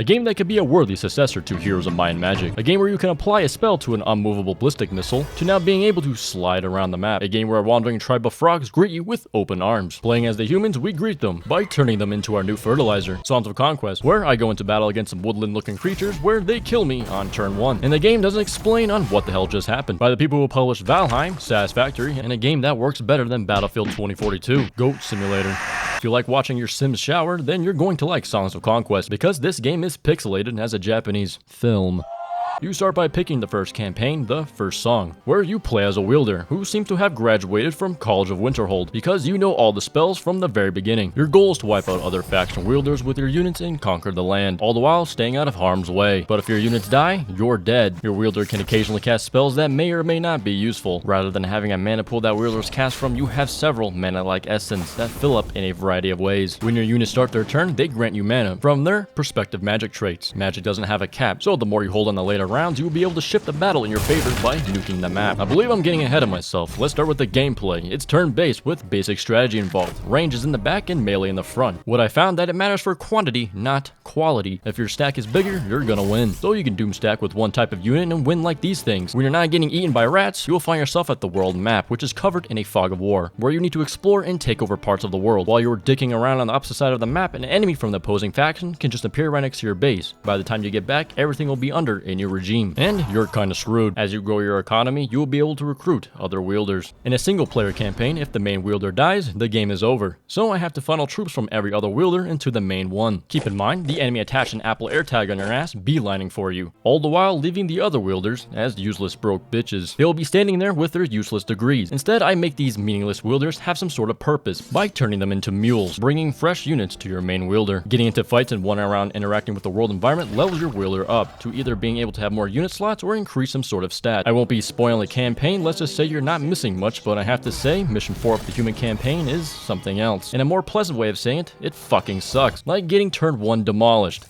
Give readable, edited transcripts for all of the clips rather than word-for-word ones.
A game that could be a worthy successor to Heroes of Might and Magic. A game where you can apply a spell to an unmovable ballistic missile, to now being able to slide around the map. A game where a wandering tribe of frogs greet you with open arms. Playing as the humans, we greet them by turning them into our new fertilizer. Songs of Conquest, where I go into battle against some woodland looking creatures where they kill me on turn 1. And the game doesn't explain on what the hell just happened. By the people who published Valheim, Satisfactory, and a game that works better than Battlefield 2042, Goat Simulator. If you like watching your Sims shower, then you're going to like Songs of Conquest, because this game is pixelated as a Japanese film. You start by picking the first campaign, the first song, where you play as a wielder who seems to have graduated from College of Winterhold because you know all the spells from the very beginning. Your goal is to wipe out other faction wielders with your units and conquer the land, all the while staying out of harm's way. But if your units die, you're dead. Your wielder can occasionally cast spells that may or may not be useful. Rather than having a mana pool that wielders cast from, you have several mana-like essence that fill up in a variety of ways. When your units start their turn, they grant you mana from their respective magic traits. Magic doesn't have a cap, so the more you hold on the later rounds, you will be able to shift the battle in your favor by nuking the map. I believe I'm getting ahead of myself. Let's start with the gameplay. It's turn-based with basic strategy involved. Range is in the back and melee in the front. What I found that it matters for quantity, not quality. If your stack is bigger, you're gonna win. So you can doom stack with one type of unit and win like these things. When you're not getting eaten by rats, you will find yourself at the world map, which is covered in a fog of war, where you need to explore and take over parts of the world. While you're dicking around on the opposite side of the map, an enemy from the opposing faction can just appear right next to your base. By the time you get back, everything will be under a new regime. And you're kinda screwed. As you grow your economy, you will be able to recruit other wielders. In a single player campaign, if the main wielder dies, the game is over. So I have to funnel troops from every other wielder into the main one. Keep in mind, the enemy attached an Apple AirTag on your ass, beelining for you. All the while leaving the other wielders as useless broke bitches. They will be standing there with their useless degrees. Instead, I make these meaningless wielders have some sort of purpose by turning them into mules, bringing fresh units to your main wielder. Getting into fights and one around interacting with the world environment levels your wielder up to either being able to have more unit slots or increase some sort of stat. I won't be spoiling the campaign, let's just say you're not missing much, but I have to say, Mission 4 of the human campaign is something else. In a more pleasant way of saying it, it fucking sucks. Like getting turn 1 demolished.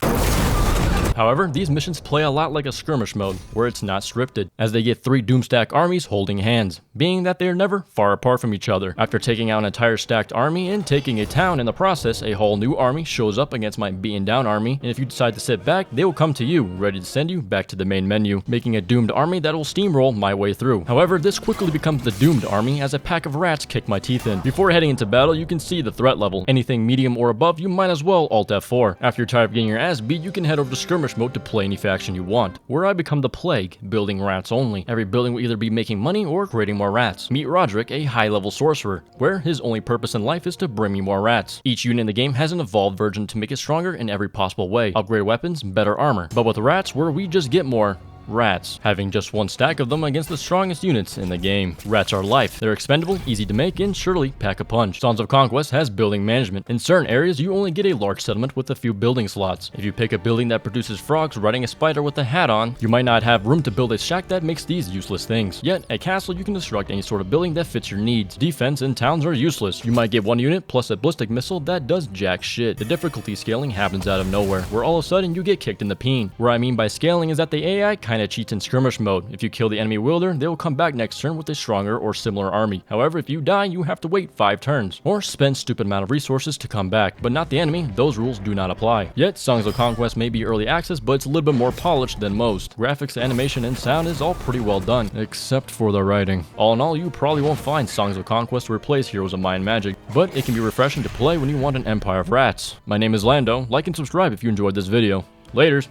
However, these missions play a lot like a skirmish mode, where it's not scripted, as they get 3 Doomstack armies holding hands, being that they are never far apart from each other. After taking out an entire stacked army and taking a town in the process, a whole new army shows up against my beaten down army, and if you decide to sit back, they will come to you, ready to send you back to the main menu, making a doomed army that will steamroll my way through. However, this quickly becomes the doomed army as a pack of rats kick my teeth in. Before heading into battle, you can see the threat level. Anything medium or above, you might as well Alt F4. After you're tired of getting your ass beat, you can head over to skirmish mode to play any faction you want, where I become the plague, building rats only. Every building will either be making money or creating more rats. Meet Roderick, a high-level sorcerer, where his only purpose in life is to bring me more rats. Each unit in the game has an evolved version to make it stronger in every possible way. Upgrade weapons, better armor. But with rats, where we just get more rats, having just one stack of them against the strongest units in the game. Rats are life. They're expendable, easy to make, and surely pack a punch. Songs of Conquest has building management. In certain areas, you only get a large settlement with a few building slots. If you pick a building that produces frogs riding a spider with a hat on, you might not have room to build a shack that makes these useless things. Yet, a castle you can construct any sort of building that fits your needs. Defense and towns are useless. You might get one unit plus a ballistic missile that does jack shit. The difficulty scaling happens out of nowhere, where all of a sudden you get kicked in the peen. Where I mean by scaling is that the AI kinda cheats in skirmish mode. If you kill the enemy wielder, they will come back next turn with a stronger or similar army. However, if you die, you have to wait 5 turns, or spend stupid amount of resources to come back, but not the enemy. Those rules do not apply. Yet, Songs of Conquest may be early access, but it's a little bit more polished than most. Graphics, animation, and sound is all pretty well done, except for the writing. All in all, you probably won't find Songs of Conquest to replace Heroes of Might and Magic, but it can be refreshing to play when you want an empire of rats. My name is Lando. Like and subscribe if you enjoyed this video. Laters!